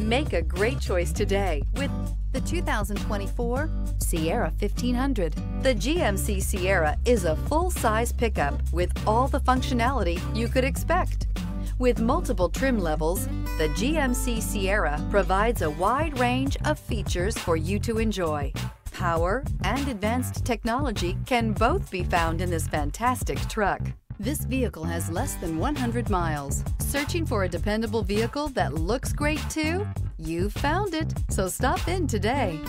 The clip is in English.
Make a great choice today with the 2024 Sierra 1500. The GMC Sierra is a full-size pickup with all the functionality you could expect. With multiple trim levels, the GMC Sierra provides a wide range of features for you to enjoy. Power and advanced technology can both be found in this fantastic truck. This vehicle has less than 100 miles. Searching for a dependable vehicle that looks great too? You found it, so stop in today.